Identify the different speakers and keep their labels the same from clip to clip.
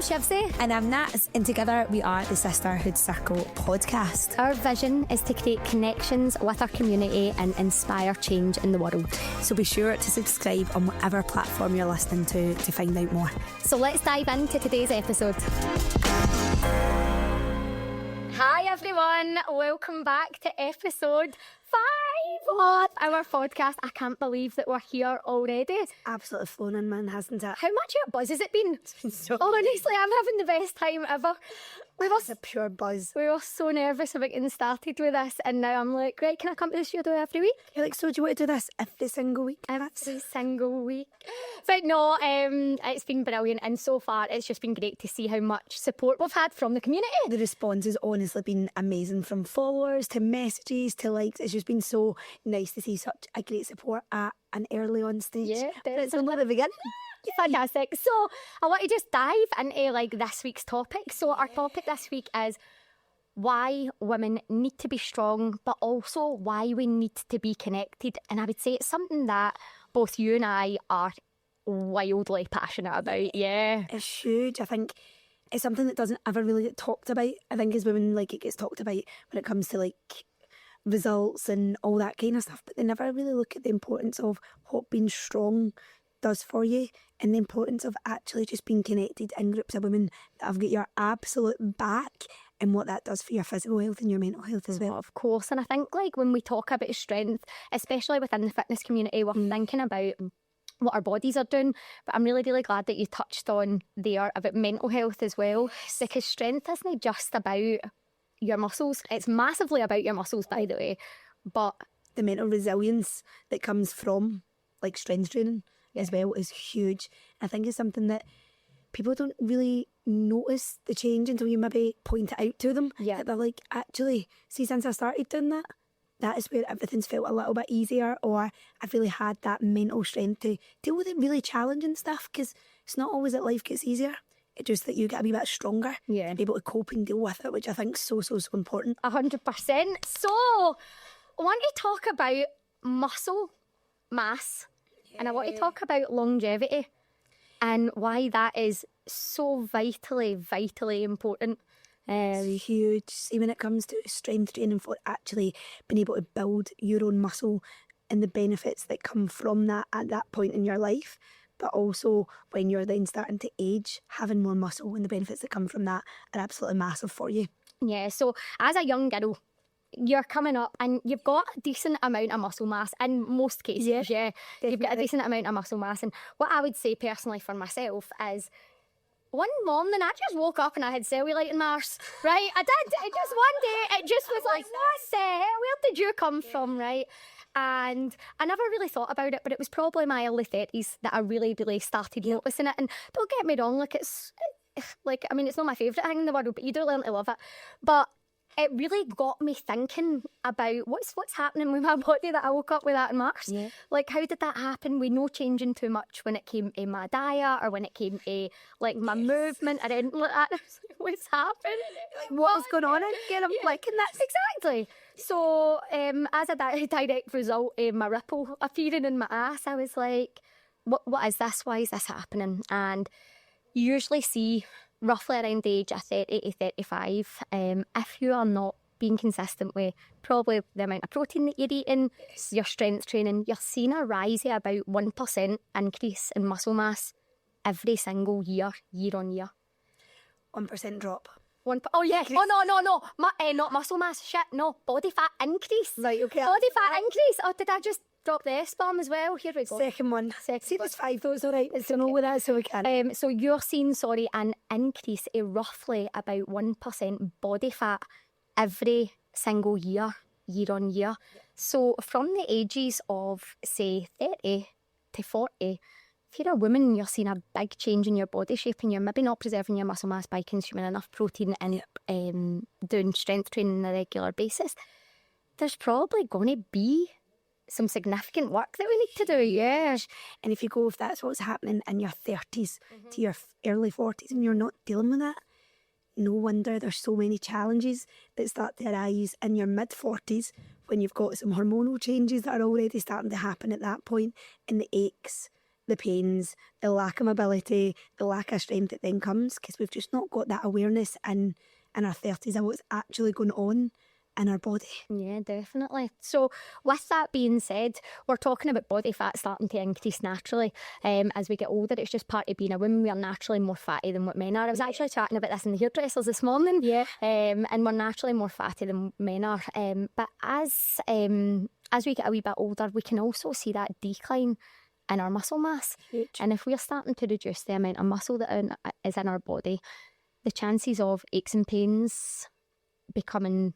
Speaker 1: Shivsy.
Speaker 2: And I'm Nats, and together we are the Sisterhood Circle Podcast.
Speaker 1: Our vision is to create connections with our community and inspire change in the world.
Speaker 2: So be sure to subscribe on whatever platform you're listening to find out more.
Speaker 1: So let's dive into today's episode. Hi everyone, welcome back to episode 5 of our podcast. I can't believe that we're here already.
Speaker 2: It's absolutely flown in, man, hasn't it?
Speaker 1: How much of a buzz has it been?
Speaker 2: It's been so
Speaker 1: honestly, I'm having the best time ever.
Speaker 2: It's a pure buzz.
Speaker 1: We were so nervous about getting started with this, and now I'm like, right, can I come to the studio every week?
Speaker 2: You're like, so do you want to do this every single week?
Speaker 1: Every single week. But no, it's been brilliant, and so far it's just been great to see how much support we've had from the community.
Speaker 2: The response has honestly been amazing, from followers to messages to likes. It's just been so nice to see such a great support at an early on stage.
Speaker 1: Yeah,
Speaker 2: but it's only the beginning.
Speaker 1: Fantastic. So I want to just dive into this week's topic. So our topic this week is why women need to be strong, but also why we need to be connected. And I would say it's something that both you and I are wildly passionate about. Yeah,
Speaker 2: it's huge. I think it's something that doesn't ever really get talked about. I think as women, it gets talked about when it comes to results and all that kind of stuff, but they never really look at the importance of what being strong does for you, and the importance of actually just being connected in groups of women that have got your absolute back, and what that does for your physical health and your mental health as well.
Speaker 1: Of course. And I think when we talk about strength, especially within the fitness community, we're thinking about what our bodies are doing, but I'm really, really glad that you touched on there about mental health as well, because strength isn't just about your muscles. It's massively about your muscles, by the way, but
Speaker 2: the mental resilience that comes from strength training as well is huge. I think it's something that people don't really notice the change until you maybe point it out to them.
Speaker 1: Yeah.
Speaker 2: That they're like, actually, see, since I started doing that, that is where everything's felt a little bit easier, or I've really had that mental strength to deal with the really challenging stuff, because it's not always that life gets easier. It's just that you get to be a bit stronger to be able to cope and deal with it, which I think is so important.
Speaker 1: 100%. So I want to talk about muscle mass. And I want to talk about longevity and why that is so vitally, vitally important.
Speaker 2: It's huge. See, when it comes to strength training, for actually being able to build your own muscle and the benefits that come from that at that point in your life, but also when you're then starting to age, having more muscle and the benefits that come from that are absolutely massive for you.
Speaker 1: Yeah, so as a young girl, you're coming up and you've got a decent amount of muscle mass in most cases. Yeah, you've got a decent amount of muscle mass. And what I would say personally for myself is, one morning I just woke up and I had cellulite in my arse, right? I did. It just one day, it just was like, what the hell? Where did you come from, right? And I never really thought about it, but it was probably my early 30s that I really, really started noticing it. And don't get me wrong, it's not my favourite thing in the world, but you do learn to love it. But it really got me thinking about what's happening with my body that I woke up with that in March.
Speaker 2: Yeah.
Speaker 1: How did that happen? We no changing too much when it came to my diet or when it came to my movement or anything like that. What's happening?
Speaker 2: What is going on? I'm liking this.
Speaker 1: Exactly. So as a direct result of my ripple appearing in my ass, I was like, what is this? Why is this happening? And you usually see roughly around the age of 30 to 35, if you are not being consistent with probably the amount of protein that you're eating, your strength training, you're seeing a rise of about 1% increase in muscle mass every single year on year.
Speaker 2: 1% drop.
Speaker 1: Oh yeah. Increase. Oh no. Not muscle mass. Shit. No. Body fat increase.
Speaker 2: Right. Okay.
Speaker 1: Body fat increase. Oh, did I just drop the S-bomb as well? Here we go.
Speaker 2: Second one. See, there's 5 though. It's all right. It's know with that, so we can.
Speaker 1: So you're seeing, an increase of roughly about 1% body fat every single year on year. So from the ages of, say, 30 to 40, if you're a woman, you're seeing a big change in your body shape and you're maybe not preserving your muscle mass by consuming enough protein and doing strength training on a regular basis, there's probably going to be some significant work that we need to do, yeah.
Speaker 2: And if you go, if that's what's happening in your 30s to your early 40s and you're not dealing with that, no wonder there's so many challenges that start to arise in your mid-40s when you've got some hormonal changes that are already starting to happen at that point, and the aches the pains, the lack of mobility, the lack of strength that then comes because we've just not got that awareness in our 30s of what's actually going on in our body.
Speaker 1: Yeah, definitely. So with that being said, we're talking about body fat starting to increase naturally as we get older. It's just part of being a woman. We are naturally more fatty than what men are. I was actually chatting about this in the hairdressers this morning.
Speaker 2: Yeah.
Speaker 1: And we're naturally more fatty than men are. But as we get a wee bit older, we can also see that decline in our muscle mass.
Speaker 2: Huge.
Speaker 1: And if we're starting to reduce the amount of muscle that is in our body, the chances of aches and pains becoming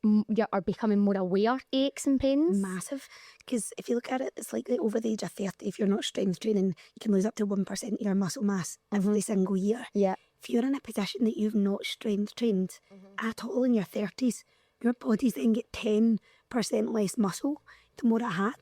Speaker 1: more aware of aches and pains.
Speaker 2: Massive. Because if you look at it, it's like over the age of 30, if you're not strength training, you can lose up to 1% of your muscle mass every single year.
Speaker 1: Yeah.
Speaker 2: If you're in a position that you've not strength trained at all in your 30s, your body's then get 10% less muscle than what it had.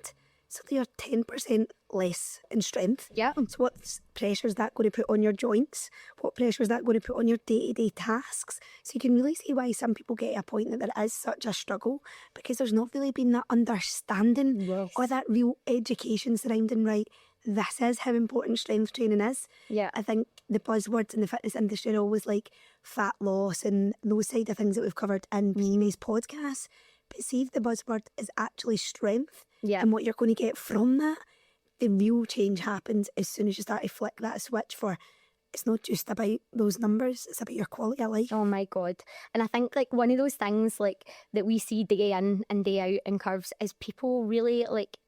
Speaker 2: So you're 10% less in strength.
Speaker 1: Yeah.
Speaker 2: So what pressure is that going to put on your joints? What pressure is that going to put on your day-to-day tasks? So you can really see why some people get to a point that there is such a struggle because there's not really been that understanding or that real education surrounding, right, this is how important strength training is.
Speaker 1: Yeah.
Speaker 2: I think the buzzwords in the fitness industry are always like fat loss and those side of things that we've covered in previous podcasts. But see if the buzzword is actually strength and what you're going to get from that, the real change happens as soon as you start to flick that switch for it's not just about those numbers, it's about your quality of life.
Speaker 1: Oh my God. And I think like one of those things like that we see day in and day out in curves is people really like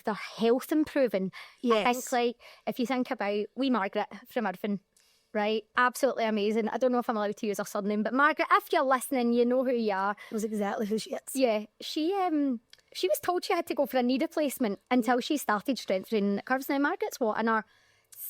Speaker 1: their health improving.
Speaker 2: Yes.
Speaker 1: I think like if you think about wee Margaret from Irvine, right? Absolutely amazing. I don't know if I'm allowed to use her surname, but Margaret, if you're listening, you know who you are.
Speaker 2: Knows exactly who she is.
Speaker 1: Yeah. She was told she had to go for a knee replacement until she started strength training at curves. Now Margaret's what, in her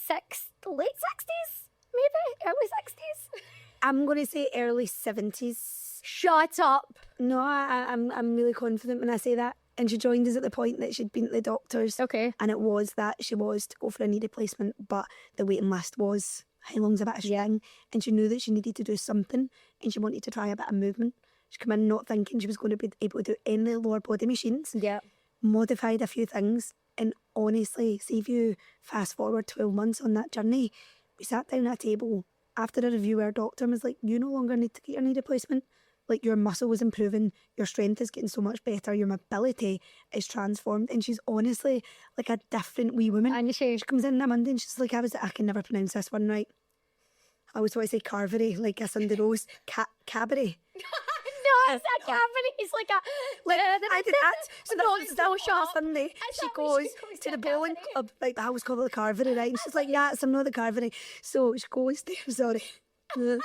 Speaker 1: late 60s? Maybe? Early 60s?
Speaker 2: I'm going to say early 70s.
Speaker 1: Shut up.
Speaker 2: No, I'm really confident when I say that. And she joined us at the point that she'd been to the doctors.
Speaker 1: Okay.
Speaker 2: And it was that she was to go for a knee replacement, but the waiting list was how long's a bit of string. And she knew that she needed to do something and she wanted to try a bit of movement. She came in not thinking she was going to be able to do any lower body machines.
Speaker 1: Yeah.
Speaker 2: Modified a few things. And honestly, see if you fast forward 12 months on that journey, we sat down at a table after a review. Our doctor was like, you no longer need to get your knee replacement. Like your muscle was improving, your strength is getting so much better, your mobility is transformed. And she's honestly like a different wee woman.
Speaker 1: And she
Speaker 2: comes in on a Monday and she's like, I can never pronounce this one right. I always want to say carvery, like a Sunday roast. Cabaret.
Speaker 1: No, it's a cavity. It's like a...
Speaker 2: I did that. So
Speaker 1: No,
Speaker 2: that's
Speaker 1: it's
Speaker 2: still
Speaker 1: no shop.
Speaker 2: Sunday.
Speaker 1: It's
Speaker 2: She
Speaker 1: not
Speaker 2: goes
Speaker 1: when she goes
Speaker 2: to
Speaker 1: to
Speaker 2: the
Speaker 1: a
Speaker 2: bowling
Speaker 1: carvery.
Speaker 2: club, like I always call it the carvery, right? And she's like, yeah, it's not the carvery. So she goes there, sorry.
Speaker 1: I genuinely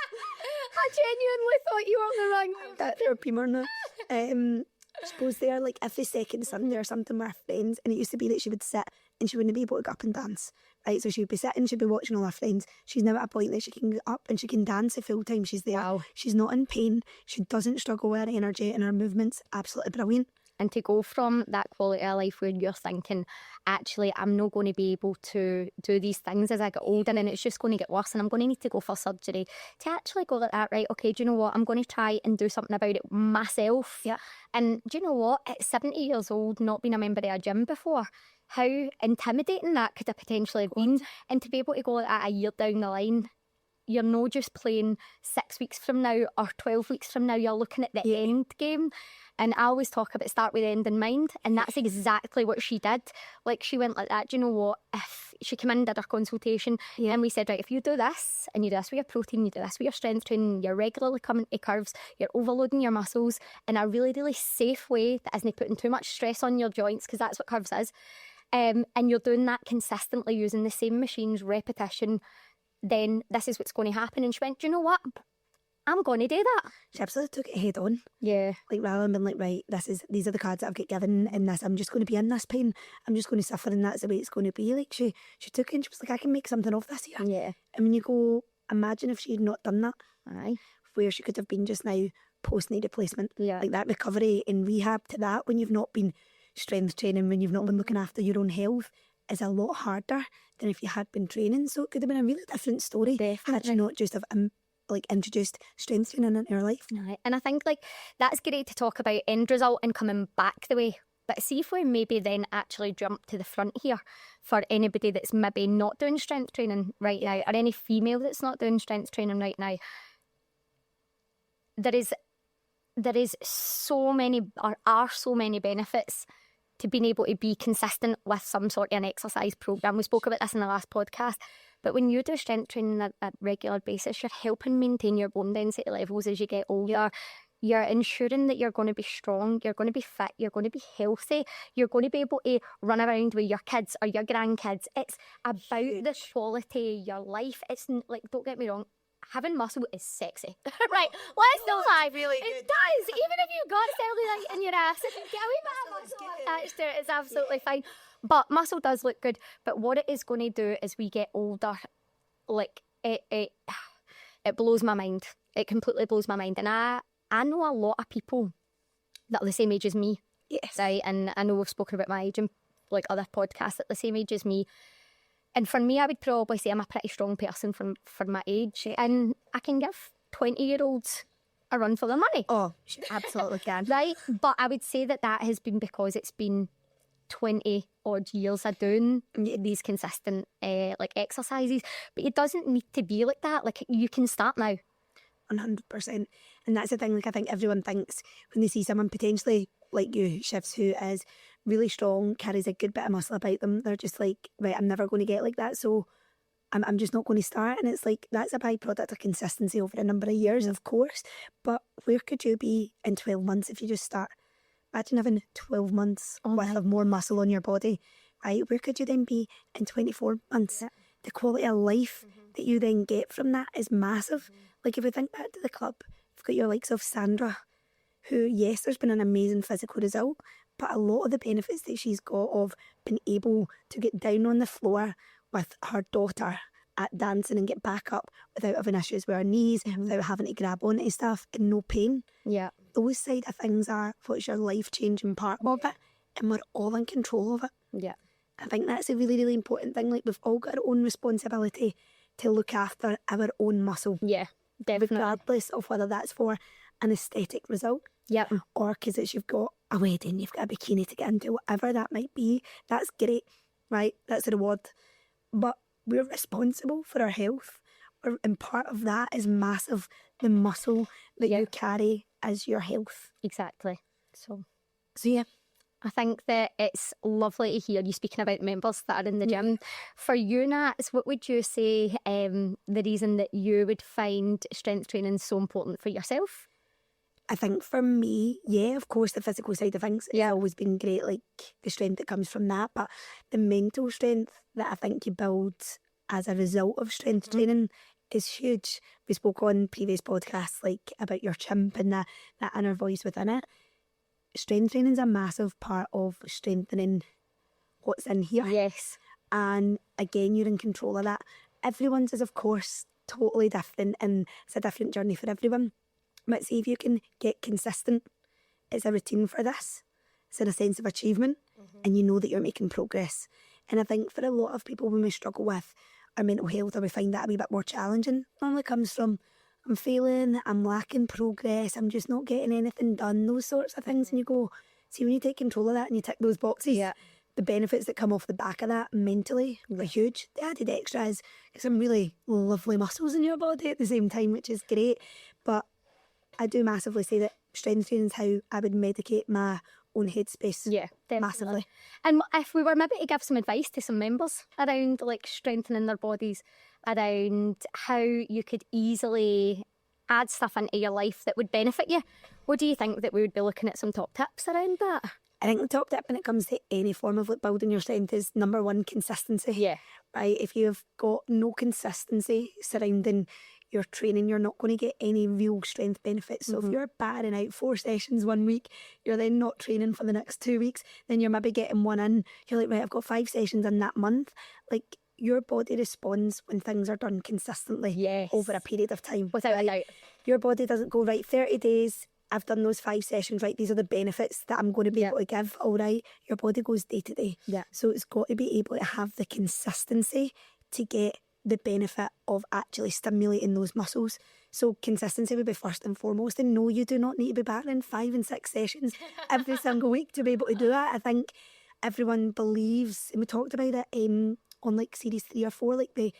Speaker 1: thought you were on the wrong way.
Speaker 2: That they're Beamer now. She goes there like every second Sunday or something with her friends, and it used to be that she would sit and she wouldn't be able to get up and dance. Right, so she would be sitting, she'd be watching all her friends. She's now at a point that she can get up and she can dance the full time she's there.
Speaker 1: Wow.
Speaker 2: She's not in pain. She doesn't struggle with her energy and her movements. Absolutely brilliant.
Speaker 1: And to go from that quality of life where you're thinking, actually, I'm not going to be able to do these things as I get older and it's just going to get worse and I'm going to need to go for surgery, to actually go like that, right, okay, do you know what, I'm going to try and do something about it myself.
Speaker 2: Yeah.
Speaker 1: And do you know what, at 70 years old, not being a member of a gym before, how intimidating that could have potentially been. And to be able to go like that a year down the line, you're not just playing 6 weeks from now or 12 weeks from now, you're looking at the end game. And I always talk about start with the end in mind, and that's exactly what she did. Like, she went like that. Do you know what? If she came in and did her consultation, and we said, right, if you do this, and you do this with your protein, you do this with your strength training, you're regularly coming to curves, you're overloading your muscles in a really, really safe way that isn't putting too much stress on your joints, because that's what curves is. And you're doing that consistently using the same machines, repetition, then this is what's going to happen. And she went, do you know what? I'm going to do that.
Speaker 2: She absolutely took it head on.
Speaker 1: Yeah.
Speaker 2: Like, rather than being like, right, these are the cards that I've got given in this, I'm just going to be in this pain, I'm just going to suffer, and that's the way it's going to be. Like, she took it and she was like, I can make something of this here.
Speaker 1: Yeah.
Speaker 2: And when you go, imagine if she had not done that,
Speaker 1: Aye.
Speaker 2: where she could have been just now post-knee replacement.
Speaker 1: Yeah.
Speaker 2: Like that recovery and rehab to that, when you've not been strength training, when you've not been looking after your own health, is a lot harder than if you had been training. So it could have been a really different story.
Speaker 1: Definitely.
Speaker 2: Had she not just have introduced strength training into her life.
Speaker 1: Right. And I think like that's great to talk about end result and coming back the way But see if we maybe then actually jump to the front here for anybody that's maybe not doing strength training right now, or any female that's not doing strength training right now. There is so many, or are so many benefits to being able to be consistent with some sort of an exercise program. We spoke about this in the last podcast, but when you do strength training at a regular basis, you're helping maintain your bone density levels as you get older. You're ensuring that you're going to be strong, you're going to be fit, you're going to be healthy, you're going to be able to run around with your kids or your grandkids. It's about the quality of your life. It's like, don't get me wrong, having muscle is sexy, right? Let's not lie.
Speaker 2: really
Speaker 1: It
Speaker 2: good.
Speaker 1: does. Even if you've got cellulite in your ass, if you get a wee bit of muscle attached to it, it's absolutely fine. But muscle does look good. But what it is going to do as we get older, like it blows my mind. It completely blows my mind. And I know a lot of people that are the same age as me.
Speaker 2: Yes.
Speaker 1: Right? And I know we've spoken about my age in like other podcasts that are the same age as me. And for me, I would probably say I'm a pretty strong person for my age. And I can give 20-year-olds a run for their money.
Speaker 2: Oh, absolutely can.
Speaker 1: Right? But I would say that has been because it's been 20 odd years of doing these consistent like exercises. But it doesn't need to be like that. Like, you can start now.
Speaker 2: 100%. And that's the thing, like, I think everyone thinks when they see someone potentially like you, Shivs, who is really strong, carries a good bit of muscle about them, they're just like, right, I'm never going to get like that, so I'm just not going to start. And it's like, that's a byproduct of consistency over a number of years, of course, but where could you be in 12 months if you just start? Imagine having 12 months worth of more muscle on your body, right? Where could you then be in 24 months? Yeah. The quality of life that you then get from that is massive. Like, if we think back to the club, you've got your likes of Sandra, who, yes, there's been an amazing physical result, but a lot of the benefits that she's got of being able to get down on the floor with her daughter at dancing and get back up without having issues with her knees, without having to grab onto stuff and no pain.
Speaker 1: Yeah.
Speaker 2: Those side of things are what's your life-changing part of it, and we're all in control of it.
Speaker 1: Yeah.
Speaker 2: I think that's a really, really important thing. Like, we've all got our own responsibility to look after our own muscle.
Speaker 1: Yeah, definitely.
Speaker 2: Regardless of whether that's for an aesthetic result, or because it's you've got a wedding, you've got a bikini to get into, whatever that might be. That's great, right? That's a reward. But we're responsible for our health, and part of that is massive. The muscle that you carry as your health.
Speaker 1: Exactly. So
Speaker 2: yeah.
Speaker 1: I think that it's lovely to hear you speaking about members that are in the gym. For you, Nats, what would you say the reason that you would find strength training so important for yourself?
Speaker 2: I think for me, of course, the physical side of things has always been great, like the strength that comes from that. But the mental strength that I think you build as a result of strength training is huge. We spoke on previous podcasts like about your chimp and that inner voice within it. Strength training is a massive part of strengthening what's in here.
Speaker 1: Yes.
Speaker 2: And again, you're in control of that. Everyone's is, of course, totally different, and it's a different journey for everyone. But see if you can get consistent, it's a routine for this. It's in a sense of achievement, and you know that you're making progress. And I think for a lot of people, when we struggle with our mental health, or we find that a wee bit more challenging, it normally comes from, I'm failing, I'm lacking progress, I'm just not getting anything done, those sorts of things. And you go, see, when you take control of that and you tick those boxes, the benefits that come off the back of that mentally are huge. The added extra is some really lovely muscles in your body at the same time, which is great. But I do massively say that strength training is how I would medicate my own headspace.
Speaker 1: Yeah, definitely.
Speaker 2: Massively.
Speaker 1: And if we were maybe to give some advice to some members around like strengthening their bodies, around how you could easily add stuff into your life that would benefit you, what do you think that we would be looking at some top tips around that?
Speaker 2: I think the top tip when it comes to any form of like building your strength is number one, consistency.
Speaker 1: Yeah.
Speaker 2: Right? If you've got no consistency surrounding your training, you're not going to get any real strength benefits. So if you're batting out 4 sessions one week, you're then not training for the next 2 weeks, then you're maybe getting one in. You're like, right, I've got 5 sessions in that month. Like, your body responds when things are done consistently over a period of time.
Speaker 1: Without a doubt.
Speaker 2: Your body doesn't go, right, 30 days, I've done those 5 sessions, right, these are the benefits that I'm going to be able to give, all right. Your body goes day to day. Yeah. So it's got to be able to have the consistency to get the benefit of actually stimulating those muscles. So consistency would be first and foremost. And no, you do not need to be back in 5 and 6 sessions every single week to be able to do that. I think everyone believes, and we talked about it on like series 3 or 4, like the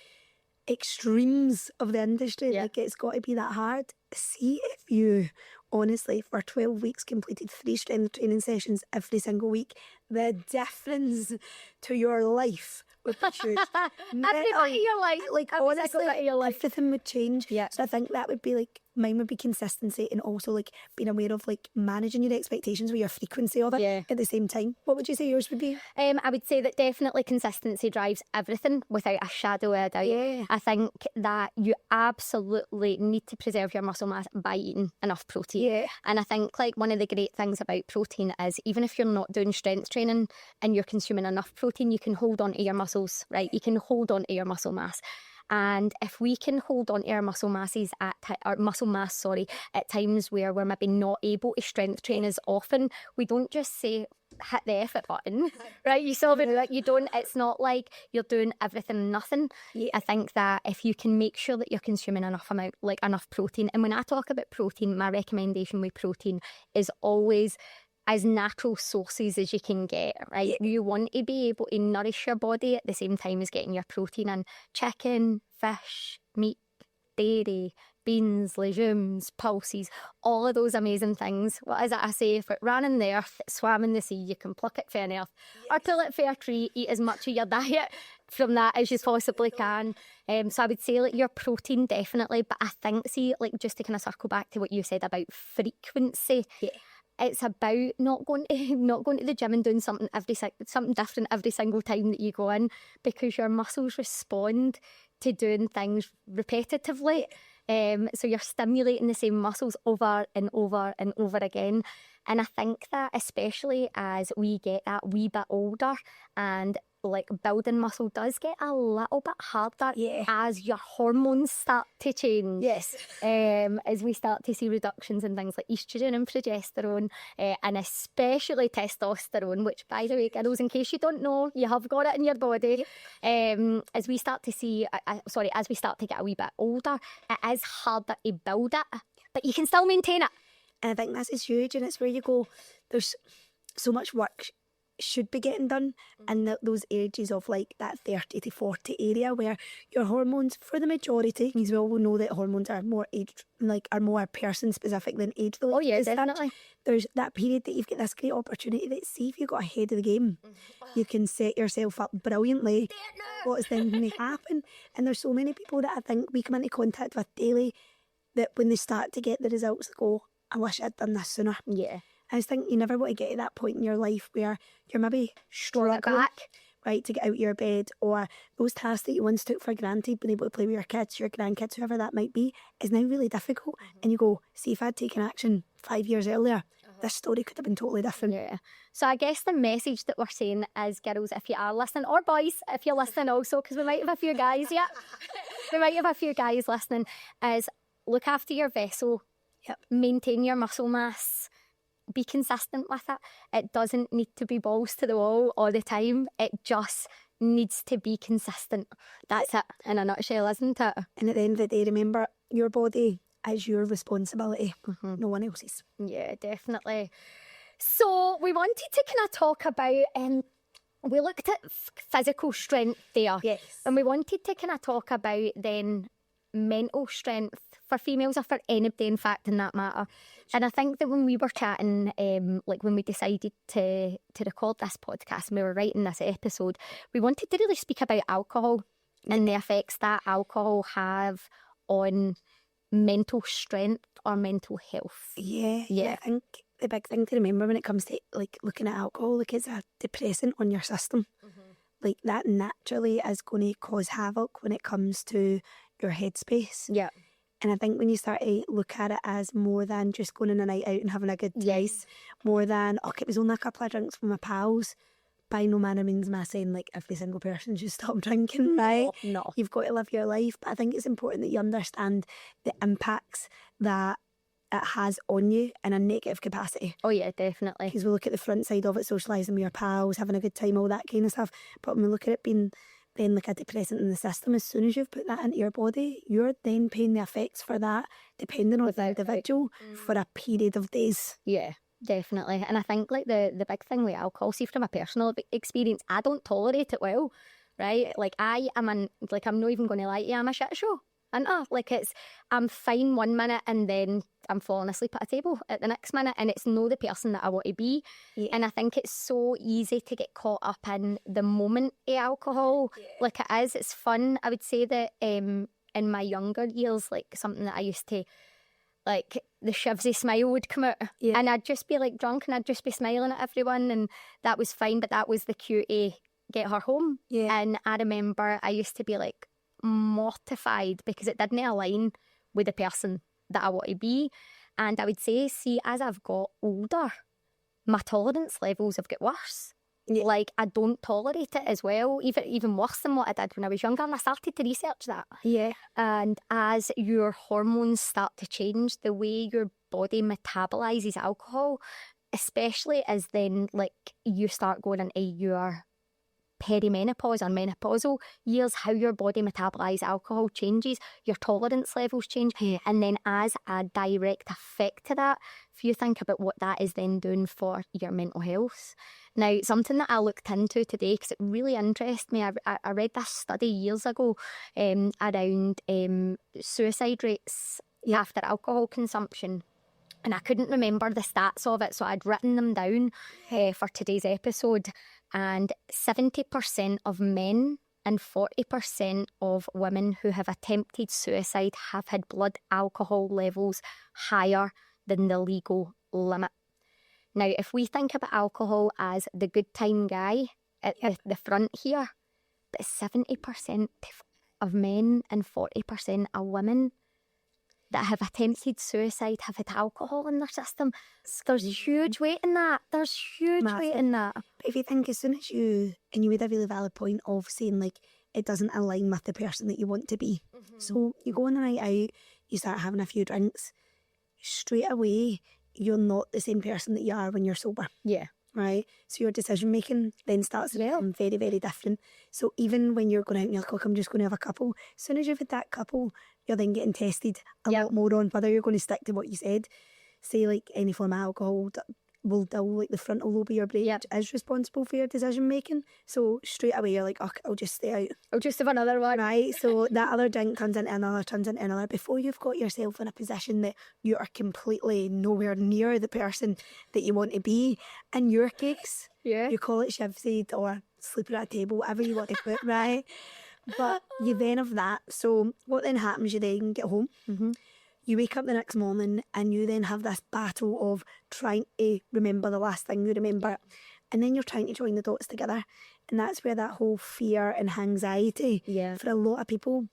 Speaker 2: extremes of the industry.
Speaker 1: Yeah.
Speaker 2: Like it's got to be that hard. See if you honestly for 12 weeks completed 3 strength training sessions every single week, the difference to your life would be huge.
Speaker 1: Every bit of your life.
Speaker 2: Like
Speaker 1: Every
Speaker 2: honestly,
Speaker 1: single bit of your life.
Speaker 2: everything would change.
Speaker 1: Yeah.
Speaker 2: So I think that would be like, mine would be consistency, and also like being aware of like managing your expectations with your frequency of it
Speaker 1: Yeah.
Speaker 2: at the same time. What would you say yours would be?
Speaker 1: I would say that definitely consistency drives everything without a shadow of a doubt.
Speaker 2: Yeah.
Speaker 1: I think that you absolutely need to preserve your muscle mass by eating enough protein.
Speaker 2: Yeah.
Speaker 1: And I think like one of the great things about protein is even if you're not doing strength training and you're consuming enough protein, you can hold on to your muscles, right? You can hold on to your muscle mass. And if we can hold on to our muscle masses at times where we're maybe not able to strength train as often, we don't just say hit the effort button, right? You saw it. You don't. It's not like you're doing everything and nothing.
Speaker 2: Yeah.
Speaker 1: I think that if you can make sure that you're consuming enough protein, and when I talk about protein, my recommendation with protein is always as natural sources as you can get, right?
Speaker 2: Yeah.
Speaker 1: You want to be able to nourish your body at the same time as getting your protein in. Chicken, fish, meat, dairy, beans, legumes, pulses, all of those amazing things. What is it I say? If it ran in the earth, it swam in the sea, you can pluck it from the earth or pull it from a tree, eat as much of your diet from that as you possibly can. So I would say like your protein definitely, but I think, see, like just to kind of circle back to what you said about frequency.
Speaker 2: Yeah.
Speaker 1: It's about not going to the gym and doing something different every single time that you go in, because your muscles respond to doing things repetitively. So you're stimulating the same muscles over and over and over again. And I think that especially as we get that wee bit older, and like building muscle does get a little bit harder as your hormones start to change.
Speaker 2: Yes.
Speaker 1: As we start to see reductions in things like estrogen and progesterone, and especially testosterone, which, by the way, girls, in case you don't know, you have got it in your body. As we start to get a wee bit older, it is harder to build it, but you can still maintain it.
Speaker 2: And I think this is huge, and it's where you go, there's so much work should be getting done in those ages of like that 30 to 40 area where your hormones, for the majority, because we all know that hormones are more more person specific than age related.
Speaker 1: Oh yeah, definitely.
Speaker 2: There's that period that you've got this great opportunity that, see if you got ahead of the game, you can set yourself up brilliantly. What is then going to happen? And there's so many people that I think we come into contact with daily that when they start to get the results, they go, I wish I'd done this sooner.
Speaker 1: Yeah.
Speaker 2: I just think you never want to get to that point in your life where you're maybe struggling, right, to get out of your bed, or those tasks that you once took for granted, being able to play with your kids, your grandkids, whoever that might be, is now really difficult. And you go, see, if I'd taken action 5 years earlier, this story could have been totally different.
Speaker 1: Yeah. So I guess the message that we're saying is, girls, if you are listening, or boys, if you're listening also, because we might have a few guys, we might have a few guys listening, is look after your vessel, maintain your muscle mass, be consistent with it. It doesn't need to be balls to the wall all the time. It just needs to be consistent. That's it in a nutshell, isn't it?
Speaker 2: And at the end of the day, remember, your body is your responsibility, no one else's.
Speaker 1: Yeah, definitely. So we wanted to kind of talk about, we looked at physical strength there.
Speaker 2: Yes.
Speaker 1: And we wanted to kind of talk about then mental strength for females, or for anybody, in fact, in that matter. And I think that when we were chatting, like when we decided to record this podcast and we were writing this episode, we wanted to really speak about alcohol and the effects that alcohol have on mental strength or mental health.
Speaker 2: Yeah. I think the big thing to remember when it comes to like looking at alcohol, like it's a depressant on your system. Like that naturally is going to cause havoc when it comes to your headspace.
Speaker 1: Yeah.
Speaker 2: And I think when you start to look at it as more than just going on a night out and having a good time, more than, it was only a couple of drinks with my pals, by no manner means am I saying like every single person should stop drinking, right?
Speaker 1: No.
Speaker 2: You've got to live your life. But I think it's important that you understand the impacts that it has on you in a negative capacity.
Speaker 1: Oh yeah, definitely.
Speaker 2: Because we look at the front side of it, socialising with your pals, having a good time, all that kind of stuff. But when we look at it being then like a depressant in the system, as soon as you've put that into your body, you're then paying the effects for that, depending on the individual, for a period of days.
Speaker 1: Yeah, definitely. And I think like the big thing with alcohol, see from a personal experience, I don't tolerate it well, right? Like I'm not even going to lie to you, I'm a shit show. And I'm fine one minute and then I'm falling asleep at a table at the next minute, and it's no the person that I want to be. Yeah. And I think it's so easy to get caught up in the moment of alcohol. Yeah. Like it is, it's fun. I would say that in my younger years, like something that I used to, like the Shivsy smile would come out, and I'd just be like drunk and I'd just be smiling at everyone, and that was fine, but that was the cue to get her home. Yeah. And I remember I used to be like mortified because it didn't align with the person that I want to be. And I would say, see, as I've got older, my tolerance levels have got worse. Yeah. Like I don't tolerate it as well, even worse than what I did when I was younger. And I started to research that. Yeah. And as your hormones start to change, the way your body metabolises alcohol, especially as then like you start going into your perimenopause or menopausal years, how your body metabolises alcohol changes, your tolerance levels change. Yeah. And then as a direct effect to that, if you think about what that is then doing for your mental health. Now, something that I looked into today, because it really interested me, I read this study years ago around suicide rates after alcohol consumption. And I couldn't remember the stats of it, so I'd written them down for today's episode. And 70% of men and 40% of women who have attempted suicide have had blood alcohol levels higher than the legal limit. Now, if we think about alcohol as the good time guy at the front here, but 70% of men and 40% of women that have attempted suicide have had alcohol in their system. There's huge weight in that. There's huge weight in that.
Speaker 2: But if you think as soon as you made a really valid point of saying like it doesn't align with the person that you want to be. Mm-hmm. So you go on a night out, you start having a few drinks, straight away you're not the same person that you are when you're sober. Yeah. Right? So your decision making then starts to become very, very different. So even when you're going out and you're like, look, I'm just going to have a couple, as soon as you've had that couple, you're then getting tested a lot more on whether you're going to stick to what you said. Say like any form of alcohol will dull like the frontal lobe of your brain, which is responsible for your decision making. So straight away you're like, oh, I'll just stay out.
Speaker 1: I'll just have another one.
Speaker 2: Right, so that other drink turns into another, before you've got yourself in a position that you are completely nowhere near the person that you want to be. In your case, you call it Shivsy or sleeping at a table, whatever you want to put, right? But you then have that. So what then happens, you then get home. Mm-hmm. You wake up the next morning and you then have this battle of trying to remember the last thing you remember. And then you're trying to join the dots together. And that's where that whole fear and anxiety for a lot of people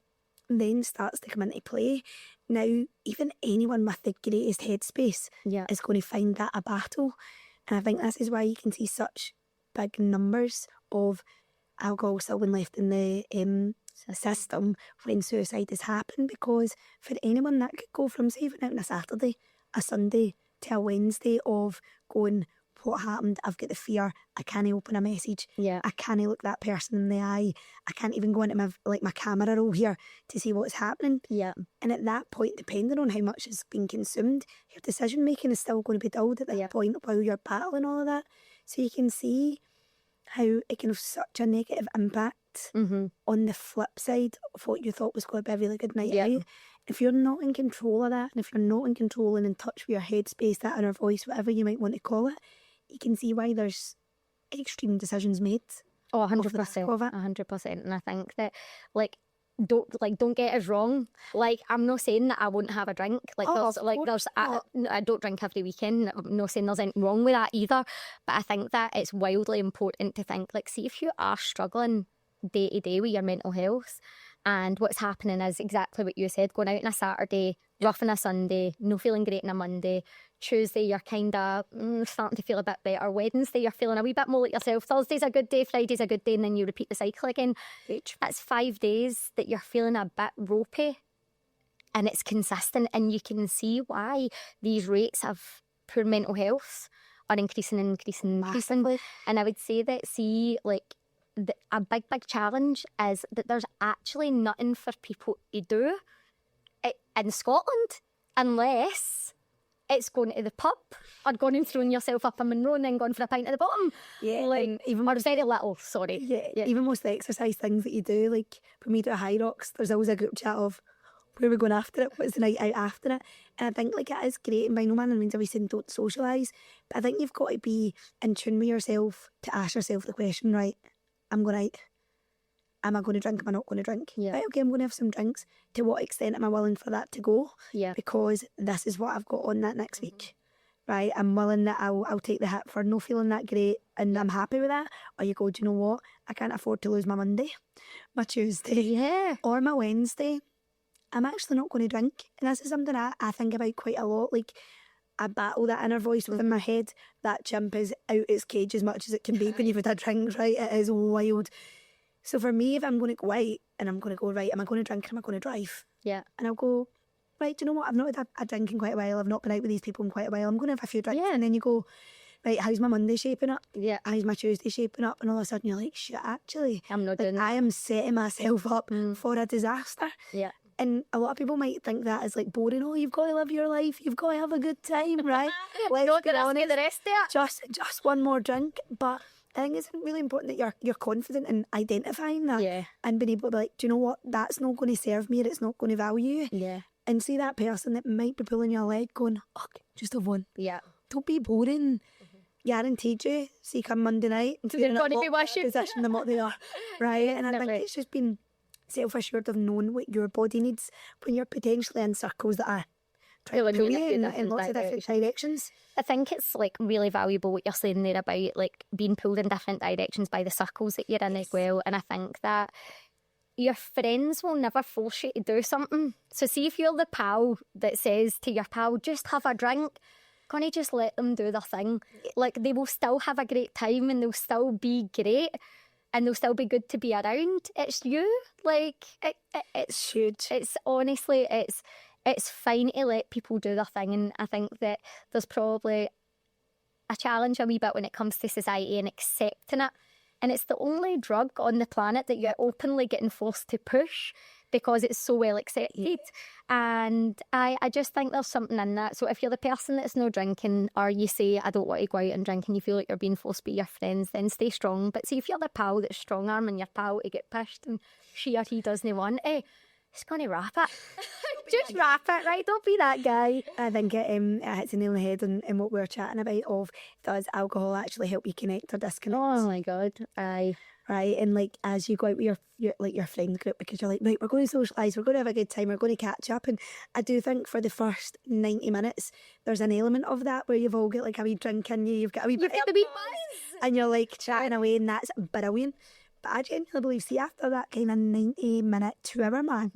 Speaker 2: then starts to come into play. Now, even anyone with the greatest headspace is going to find that a battle. And I think this is why you can see such big numbers of alcohol still being left in the system when suicide has happened, because for anyone that could go from saving out on a Saturday, a Sunday to a Wednesday of going, what happened? I've got the fear, I can't open a message, I can't look that person in the eye, I can't even go into my camera roll here to see what's happening. And at that point, depending on how much has been consumed, your decision making is still going to be dulled at that point while you're battling all of that. So you can see how it can have such a negative impact on the flip side of what you thought was going to be a really good night out. If you're not in control of that, and if you're not in control and in touch with your headspace, that inner voice, whatever you might want to call it, you can see why there's extreme decisions made.
Speaker 1: Oh, 100%. 100%. And I think that, don't get us wrong. Like, I'm not saying that I won't have a drink. I don't drink every weekend. I'm not saying there's anything wrong with that either. But I think that it's wildly important to think, see if you are struggling day to day with your mental health, and what's happening is exactly what you said, going out on a Saturday, rough on a Sunday, no feeling great on a Monday, Tuesday you're kind of starting to feel a bit better, Wednesday you're feeling a wee bit more like yourself, Thursday's a good day, Friday's a good day, and then you repeat the cycle again. That's 5 days that you're feeling a bit ropey, and it's consistent, and you can see why these rates of poor mental health are increasing. And I would say that, a big challenge is that there's actually nothing for people to do in Scotland unless it's going to the pub or going and throwing yourself up a Monroe and then going for a pint at the bottom.
Speaker 2: Yeah,
Speaker 1: like,
Speaker 2: and even
Speaker 1: or very little, sorry.
Speaker 2: Yeah, even most of the exercise things that you do, like when we do a High Rocks, there's always a group chat of where we're going after it, what's the night out after it. And I think like it is great, and by no manner means are we saying don't socialise, but I think you've got to be in tune with yourself to ask yourself the question, right, I'm going out. Am I going to drink? Am I not going to drink?
Speaker 1: Yeah.
Speaker 2: Right, okay, I'm going to have some drinks. To what extent am I willing for that to go?
Speaker 1: Yeah.
Speaker 2: Because this is what I've got on that next week. Right, I'm willing that I'll take the hit for no feeling that great, and I'm happy with that. Or you go, do you know what? I can't afford to lose my Monday, my Tuesday, or my Wednesday. I'm actually not going to drink. And this is something I think about quite a lot. Like, I battle that inner voice within my head. That chimp is out its cage as much as it can be when you've had a drink, right? It is wild. So for me, if I'm going to go out and I'm going to go, right, am I going to drink or am I going to drive?
Speaker 1: Yeah.
Speaker 2: And I'll go, right, do you know what? I've not had a drink in quite a while. I've not been out with these people in quite a while. I'm going to have a few drinks.
Speaker 1: Yeah.
Speaker 2: And then you go, right, how's my Monday shaping up?
Speaker 1: Yeah.
Speaker 2: How's my Tuesday shaping up? And all of a sudden you're like, shit, actually,
Speaker 1: I'm not doing
Speaker 2: I
Speaker 1: that.
Speaker 2: am setting myself up for a disaster.
Speaker 1: Yeah.
Speaker 2: And a lot of people might think that is like boring. Oh, you've got to live your life. You've got to have a good time, right? Let's
Speaker 1: Not
Speaker 2: be
Speaker 1: gonna
Speaker 2: honest.
Speaker 1: get the rest of it.
Speaker 2: Just one more drink. But I think it's really important that you're confident in identifying that.
Speaker 1: Yeah.
Speaker 2: And being able to be like, do you know what? That's not going to serve me, or it's not going to value you.
Speaker 1: Yeah.
Speaker 2: And see that person that might be pulling your leg going, oh, just have one.
Speaker 1: Yeah.
Speaker 2: Don't be boring. Guaranteed you. See, come Monday night,
Speaker 1: They're gonna be wishing.
Speaker 2: position than what they are. Right? And I think
Speaker 1: Definitely.
Speaker 2: it's just been self-assured of knowing what your body needs when you're potentially in circles that are trying to pull you in lots of different directions.
Speaker 1: I think it's like really valuable what you're saying there about like being pulled in different directions by the circles that you're in as well. And I think that your friends will never force you to do something. So see if you're the pal that says to your pal, just have a drink, can't you just let them do their thing? Like they will still have a great time and they'll still be great and they'll still be good to be around. It's you. Like it's
Speaker 2: huge.
Speaker 1: It's honestly, it's fine to let people do their thing, and I think that there's probably a challenge a wee bit when it comes to society and accepting it. And it's the only drug on the planet that you're openly getting forced to push because it's so well accepted. And I just think there's something in that. So if you're the person that's no drinking, or you say, I don't want to go out and drink, and you feel like you're being forced by your friends, then stay strong. But see if you're the pal that's strong-arming your pal to get pushed and she or he doesn't want it, it's going to wrap it. Just wrap it, right? Don't be that guy.
Speaker 2: I think it hits the nail on the head in what we're chatting about of, does alcohol actually help you connect or disconnect?
Speaker 1: Oh my God, aye.
Speaker 2: Right, and like as you go out with your friend group, because you're like, right, we're going to socialise, we're going to have a good time, we're going to catch up. And I do think for the first 90 minutes, there's an element of that where you've all got like a wee drink in you, you've got a wee bit
Speaker 1: You've got the wee buzz.
Speaker 2: and you're like chatting away, and that's brilliant. But I genuinely believe, see, after that kind of 90-minute, 2-hour mark,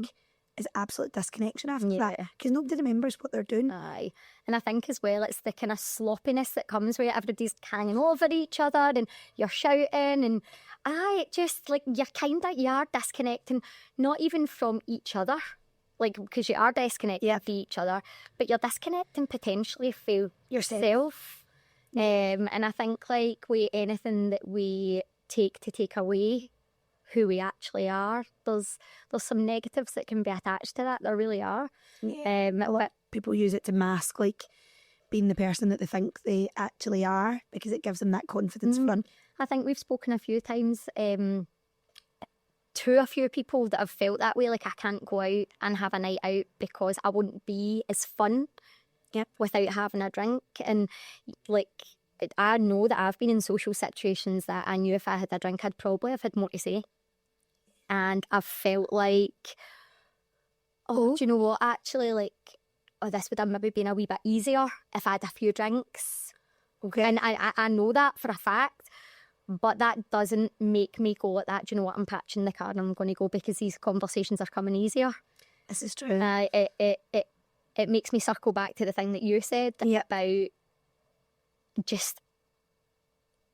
Speaker 2: is absolute disconnection after that, because nobody remembers what they're doing.
Speaker 1: Aye. And I think as well, it's the kind of sloppiness that comes where everybody's hanging over each other and you're shouting, and just like you are disconnecting, not even from each other, like because you are disconnecting from each other, but you're disconnecting potentially from yourself. And I think like with anything that we take away who we actually are, there's some negatives that can be attached to that. There really are.
Speaker 2: A lot of people use it to mask like being the person that they think they actually are, because it gives them that confidence front.
Speaker 1: I think we've spoken a few times to a few people that have felt that way, like I can't go out and have a night out because I wouldn't be as fun without having a drink. And like I know that I've been in social situations that I knew if I had a drink I'd probably have had more to say. And I've felt like, do you know what, actually, like, this would have maybe been a wee bit easier if I had a few drinks.
Speaker 2: Okay.
Speaker 1: And I know that for a fact, but that doesn't make me go like that. Do you know what, I'm patching the car and I'm going to go because these conversations are coming easier.
Speaker 2: This is true.
Speaker 1: It makes me circle back to the thing that you said about just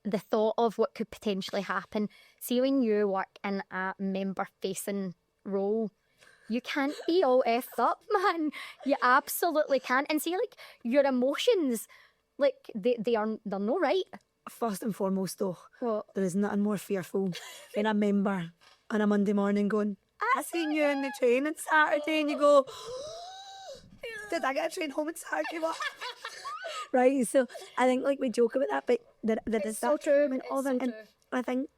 Speaker 1: the thought of what could potentially happen. See, when you work in a member-facing role, you can't be all effed up, man. You absolutely can't. And see, like, your emotions, like, they're not right.
Speaker 2: First and foremost though,
Speaker 1: What?
Speaker 2: there is nothing more fearful than a member on a Monday morning going, I seen you in the train on Saturday, and you go, did I get a train home on Saturday? What? Right, so I think like we joke about that, but there is
Speaker 1: so
Speaker 2: that
Speaker 1: true.
Speaker 2: element
Speaker 1: It's
Speaker 2: of
Speaker 1: so
Speaker 2: it. And
Speaker 1: true.
Speaker 2: I think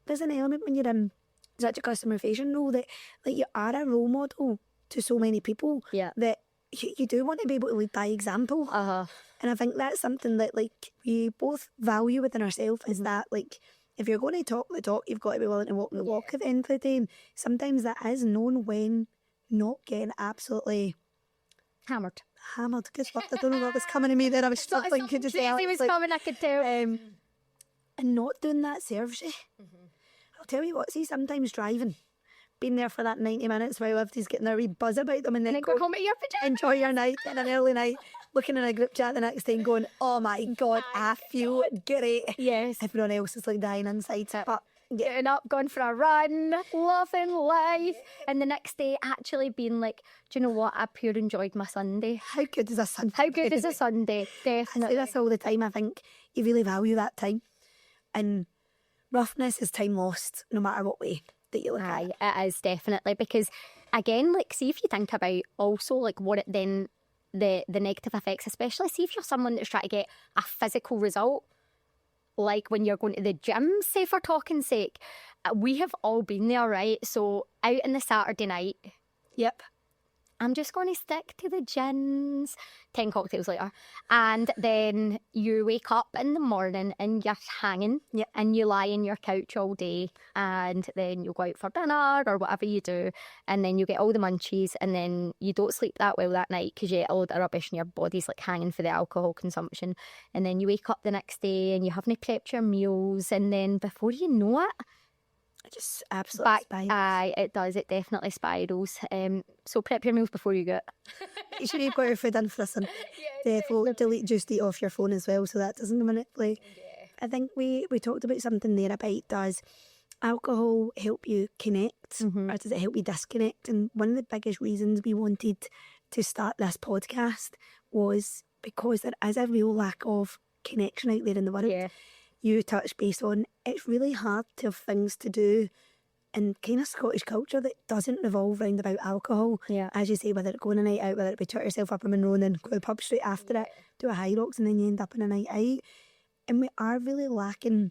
Speaker 2: there's an element when you're in such a customer facing role that like you are a role model to so many people
Speaker 1: Yeah.
Speaker 2: that you do want to be able to lead by example. And I think that's something that like we both value within ourselves is that like if you're going to talk the talk, you've got to be willing to walk the walk at the end of the day. And sometimes that is known when not getting absolutely
Speaker 1: Hammered.
Speaker 2: Guess what? I don't know what was coming to me there. I was still thinking to say
Speaker 1: He was coming, I could tell.
Speaker 2: and not doing that serves you. I'll tell you what, see sometimes driving, being there for that 90 minutes while everybody's getting their wee buzz about them and then
Speaker 1: Go home at your pajamas.
Speaker 2: enjoy your night and an early night, looking in a group chat the next day and going, oh my God, I feel great.
Speaker 1: Yes.
Speaker 2: Everyone else is like dying inside. But
Speaker 1: Getting up, going for a run, loving life, and the next day actually being like, do you know what? I pure enjoyed my Sunday.
Speaker 2: how good is a Sunday?
Speaker 1: How good is a Sunday?
Speaker 2: I say
Speaker 1: Definitely.
Speaker 2: this all the time. I think you really value that time. And roughness is time lost, no matter what way that you look at it.
Speaker 1: Aye, it is definitely, because again, like, see if you think about also like what it then the negative effects, especially see if you're someone that's trying to get a physical result, like when you're going to the gym, say for talking sake, we have all been there, right? So out on the Saturday night,
Speaker 2: Yep.
Speaker 1: I'm just going to stick to the gins, 10 cocktails later. And then you wake up in the morning and you're hanging and you lie in your couch all day, and then you go out for dinner or whatever you do, and then you get all the munchies, and then you don't sleep that well that night because you get all the rubbish and your body's like hanging for the alcohol consumption. And then you wake up the next day and you haven't prepped your meals, and then before you know it,
Speaker 2: It just absolutely spirals.
Speaker 1: aye, it does. It definitely spirals. So prep your meals before you go.
Speaker 2: You should have got your food in for this one. Therefore, delete just eat off your phone as well so that doesn't manipulate. I think we talked about something there about, does alcohol help you connect or does it help you disconnect? And one of the biggest reasons we wanted to start this podcast was because there is a real lack of connection out there in the world.
Speaker 1: Yeah.
Speaker 2: You touch base on, it's really hard to have things to do in kind of Scottish culture that doesn't revolve round about alcohol.
Speaker 1: Yeah.
Speaker 2: As you say, whether it go on a night out, whether it be tuck yourself up in Monroe and then go to the pub straight after it, do a High Rocks and then you end up in a night out. And we are really lacking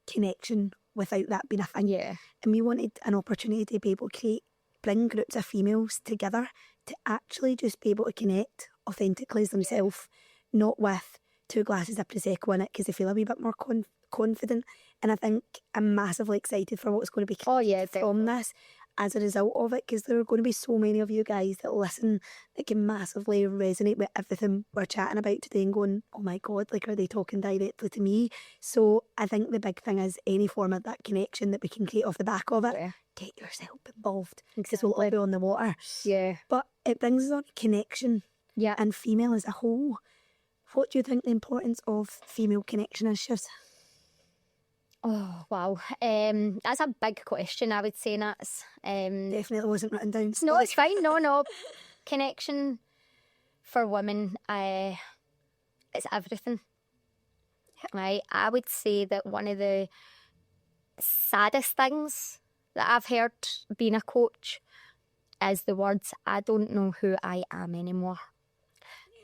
Speaker 2: connection without that being a thing.
Speaker 1: Yeah.
Speaker 2: And we wanted an opportunity to be able to bring groups of females together to actually just be able to connect authentically as themselves, not with 2 glasses of Prosecco in it because they feel a wee bit more confident. And I think I'm massively excited for what's going to be from this as a result of it, because there are going to be so many of you guys that listen that can massively resonate with everything we're chatting about today and going, oh my God, like, are they talking directly to me? So I think the big thing is any form of that connection that we can create off the back of it, get yourself involved because we'll all be on the water.
Speaker 1: Yeah.
Speaker 2: But it brings us on connection and female as a whole. What do you think the importance of female connection is, Shivs?
Speaker 1: Oh, wow. That's a big question, I would say, Nats.
Speaker 2: Definitely wasn't written down.
Speaker 1: No, it's fine. No. Connection for women, it's everything. Right? I would say that one of the saddest things that I've heard being a coach is the words, I don't know who I am anymore.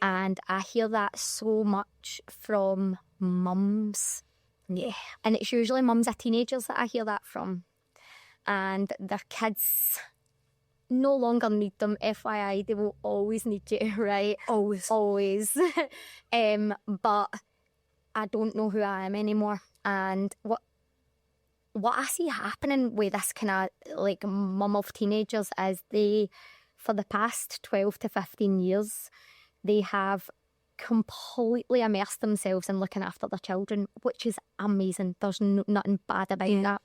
Speaker 1: And I hear that so much from mums. Yeah. And it's usually mums of teenagers that I hear that from. And their kids no longer need them. FYI, they will always need you, right? Always. But I don't know who I am anymore. And what I see happening with this kind of like mum of teenagers is they, for the past 12 to 15 years, they have completely immersed themselves in looking after their children, which is amazing. There's nothing bad about that.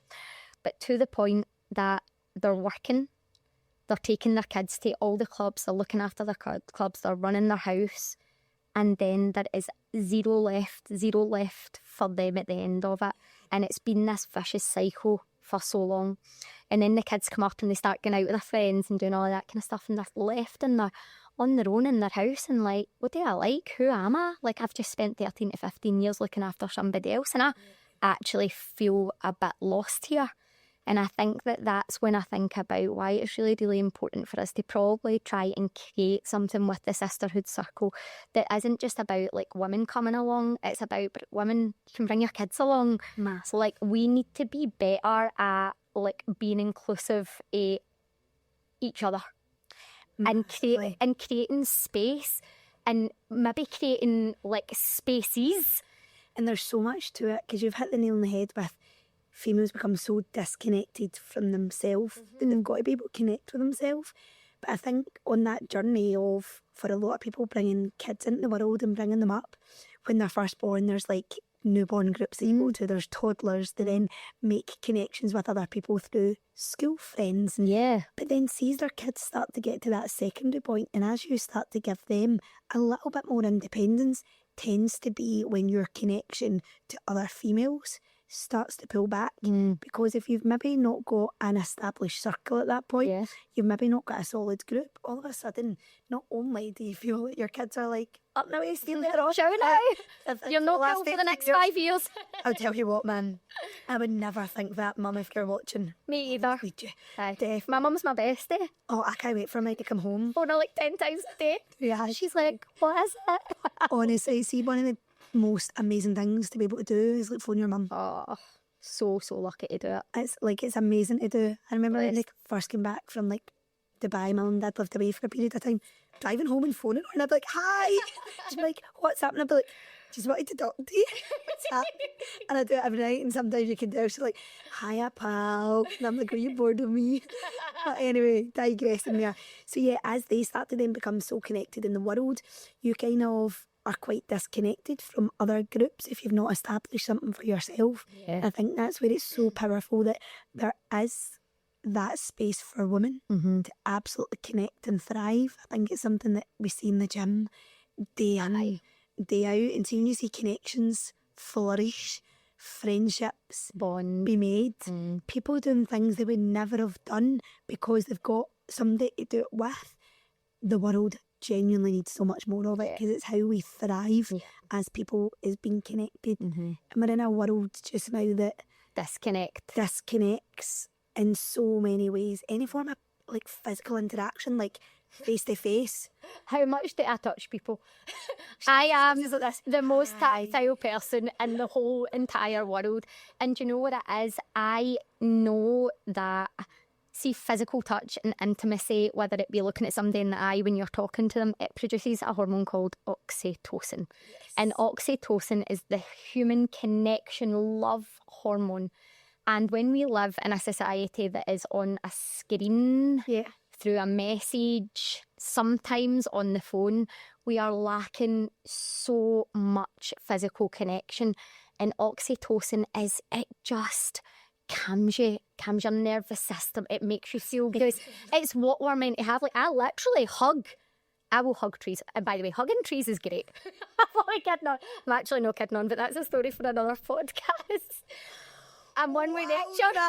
Speaker 1: But to the point that they're working, they're taking their kids to all the clubs, they're looking after their clubs, they're running their house, and then there is zero left for them at the end of it. And it's been this vicious cycle for so long. And then the kids come up and they start going out with their friends and doing all that kind of stuff, and they're left in their on their own in their house and like, what do I like? Who am I? Like, I've just spent 13 to 15 years looking after somebody else and I actually feel a bit lost here. And I think that that's when I think about why it's really, really important for us to probably try and create something with the Sisterhood Circle that isn't just about like women coming along, it's about women can bring your kids along. So like we need to be better at like being inclusive of each other and creating space and maybe creating like spaces.
Speaker 2: And there's so much to it because you've hit the nail on the head with females become so disconnected from themselves that they've got to be able to connect with themselves. But I think on that journey of, for a lot of people, bringing kids into the world and bringing them up, when they're first born, there's like newborn groups that you go to, there's toddlers that then make connections with other people through school friends. But then see as their kids start to get to that secondary point, and as you start to give them a little bit more independence, tends to be when your connection to other females starts to pull back. Because if you've maybe not got an established circle at that point, you've maybe not got a solid group, all of a sudden, not only do you feel that your kids are like, up my way, stealing it off.
Speaker 1: Shout out. You're not cool for the next 5 years.
Speaker 2: I'll tell you what, man, I would never think that, Mum, if you're watching.
Speaker 1: Me either.
Speaker 2: Would you?
Speaker 1: My mum's my bestie.
Speaker 2: Oh, I can't wait for Mike to come home.
Speaker 1: Phone her like 10 times a day.
Speaker 2: Yeah.
Speaker 1: She's like, what is it?
Speaker 2: Honestly, see, one of the most amazing things to be able to do is like phone your mum.
Speaker 1: Oh, so lucky to do it.
Speaker 2: It's amazing to do. I remember when I first came back from like Dubai, my mum and dad lived away for a period of time, driving home and phoning her, and I'd be like, hi. She'd be like, what's happening? I'd be like, just wanted to talk to you. What's up? And I do it every night, and sometimes you can tell she's like, hiya pal, and I'm like, are you bored of me? But anyway, digressing there. So yeah, as they start to then become so connected in the world, you kind of are quite disconnected from other groups if you've not established something for yourself. I think that's where it's so powerful that there is that space for women to absolutely connect and thrive. I think it's something that we see in the gym day in, day out, and seeing you see connections flourish, friendships be made, people doing things they would never have done because they've got somebody to do it with. The world genuinely needs so much more of it because it's how we thrive as people, is being connected. And we're in a world just now that disconnects in so many ways. Any form of like physical interaction, like face to face.
Speaker 1: How much do I touch people? I am the most tactile person in the whole entire world. And do you know what it is? I know that, see, physical touch and intimacy, whether it be looking at somebody in the eye when you're talking to them, it produces a hormone called oxytocin. And oxytocin is the human connection love hormone. And when we live in a society that is on a screen, through a message, sometimes on the phone, we are lacking so much physical connection. And oxytocin it just calms your nervous system. It makes you feel good. It's what we're meant to have. Like, I will hug trees. And by the way, hugging trees is great. I'm only kidding on. I'm actually not kidding on, but that's a story for another podcast. And one with nature.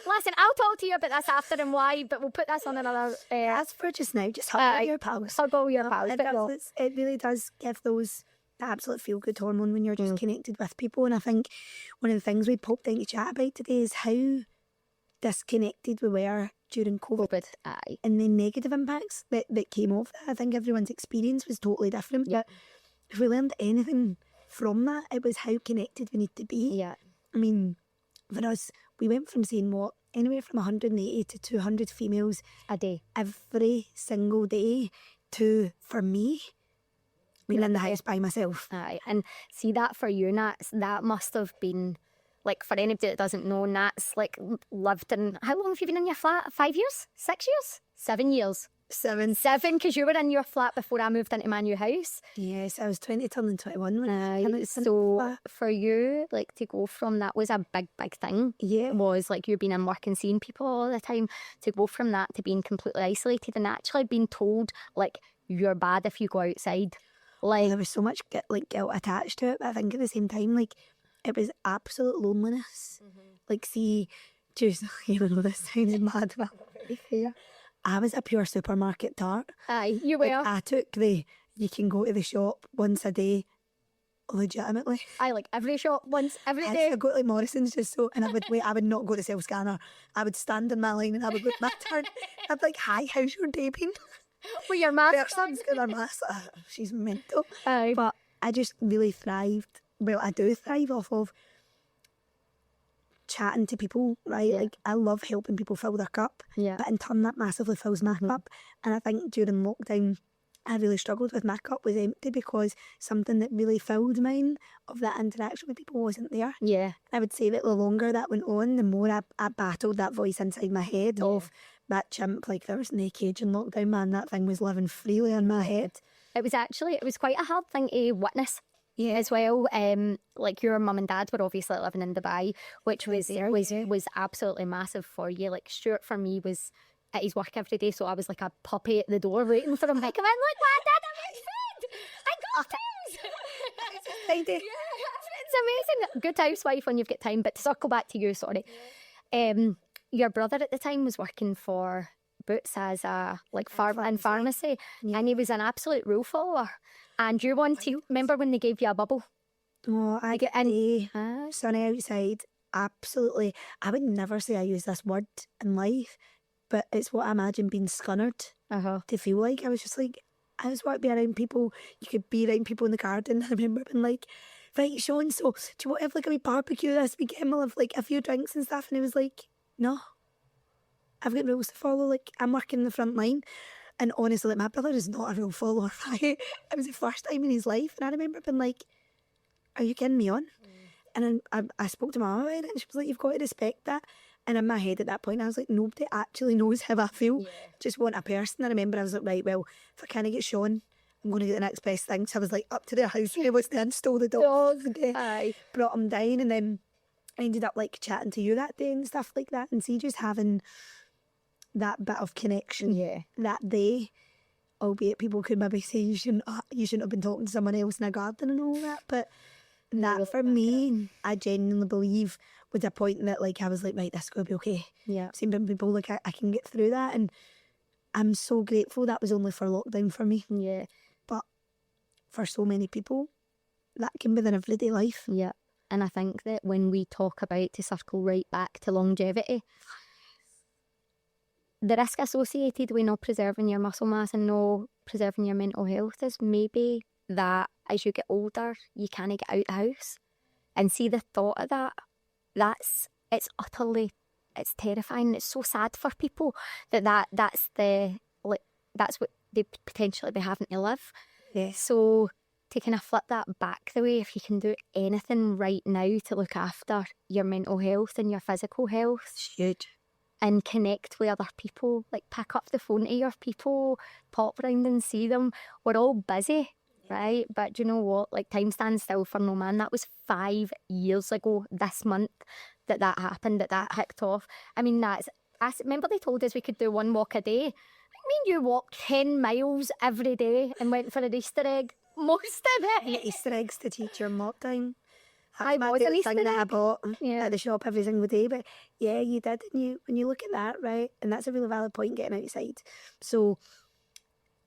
Speaker 1: Listen, I'll talk to you about this after and why, but we'll put this on another...
Speaker 2: As for just now, just hug all your pals.
Speaker 1: Hug all your pals.
Speaker 2: It really does give those absolute feel-good hormone when you're just connected with people. And I think one of the things we popped into chat about today is how disconnected we were during COVID. And the negative impacts that came off that. I think everyone's experience was totally different. But if we learned anything from that, it was how connected we need to be. I mean, for us, we went from seeing anywhere from 180 to 200 females
Speaker 1: a day,
Speaker 2: every single day, to, for me, being in the house by myself.
Speaker 1: And see, that for you, Nats, that must have been, like, for anybody that doesn't know, Nats, like, lived in, how long have you been in your flat? 5 years? 6 years? 7 years? Seven, because you were in your flat before I moved into my new house.
Speaker 2: Yes, I was 20 turning 21 when I came out.
Speaker 1: So for you, like, to go from that was a big thing. It was like you being in work and seeing people all the time, to go from that to being completely isolated and actually being told, like, you're bad if you go outside. Like,
Speaker 2: there was so much guilt attached to it, but I think at the same time, like, it was absolute loneliness. Like, see, just, you know, this sounds mad, but I was a pure supermarket tart.
Speaker 1: Aye, you were.
Speaker 2: Like, I took you can go to the shop once a day, legitimately.
Speaker 1: I like every shop once every
Speaker 2: I
Speaker 1: day.
Speaker 2: would go to like Morrison's just so, and I would wait. I would not go to self-scanner. I would stand in my line and I would wait my turn. I'd be like, hi, how's your day been?
Speaker 1: With your mask
Speaker 2: Person's got her mask. She's mental.
Speaker 1: Aye.
Speaker 2: But I just really thrived. Well, I do thrive off of chatting to people, right?
Speaker 1: Yeah.
Speaker 2: Like, I love helping people fill their cup.
Speaker 1: Yeah.
Speaker 2: But in turn, that massively fills my cup. And I think during lockdown, I really struggled with my cup was empty because something that really filled mine of that interaction with people wasn't there.
Speaker 1: Yeah.
Speaker 2: I would say that the longer that went on, the more I battled that voice inside my head of that chimp, like there was no cage in lockdown, man. That thing was living freely in my head.
Speaker 1: It was quite a hard thing to witness. Yeah, as well. Like your mum and dad were obviously living in Dubai, which was absolutely massive for you. Like Stuart for me was at his work every day, so I was like a puppy at the door waiting for him to come in. Like, what, Dad? I made food. I got things.
Speaker 2: Yeah,
Speaker 1: it's amazing. Good housewife when you've got time. But to circle back to you, sorry. Your brother at the time was working for Boots as a pharmacy, and he was an absolute rule follower. And you want to remember when they gave you a bubble?
Speaker 2: Oh, I get sunny outside. Absolutely. I would never say I use this word in life, but it's what I imagine being scunnered to feel like. I was just like, I just want to be around people. You could be around people in the garden. I remember being like, right, Sean, so do you want to have like a wee barbecue this weekend? We'll have like a few drinks and stuff. And he was like, no, I've got rules to follow. Like, I'm working in the front line. And honestly, like, my brother is not a rule follower, right? It was the first time in his life. And I remember being like, are you kidding me on? And then I spoke to my mum about it and she was like, you've got to respect that. And in my head at that point, I was like, nobody actually knows how I feel. Yeah. Just want a person. I remember I was like, right, well, if I can't get Sean, I'm going to get the next best thing. So I was like, up to their house, where was to install the dog. Brought him down, and then I ended up like chatting to you that day and stuff like that. And see, just having that bit of connection that day, albeit people could maybe say you shouldn't have been talking to someone else in a garden and all that, but that for me, I genuinely believe was a point that like I was like, right, this is going to be okay. Yeah. Seeing people like I can get through that, and I'm so grateful that was only for lockdown for me. Yeah. But for so many people, that can be their everyday life.
Speaker 1: Yeah. And I think that when we talk about, to circle right back to longevity, the risk associated with not preserving your muscle mass and not preserving your mental health is maybe that as you get older, you can't get out the house. And see, the thought of it's terrifying. It's so sad for people that's what they potentially be having to live. Yeah. So to kind of flip that back the way, if you can do anything right now to look after your mental health and your physical health,
Speaker 2: it's huge.
Speaker 1: And connect with other people, like pick up the phone to your people, pop round and see them. We're all busy, right? But do you know what? Like, time stands still for no man. That was 5 years ago this month that happened, that kicked off. I mean, remember they told us we could do 1 walk a day? I mean, you walk 10 miles every day and went for an Easter egg most of it.
Speaker 2: Easter eggs to teach your lockdown.
Speaker 1: I was an Easter egg
Speaker 2: that I bought at the shop every single day. But yeah, you did. And when you look at that, right, and that's a really valid point, getting outside. So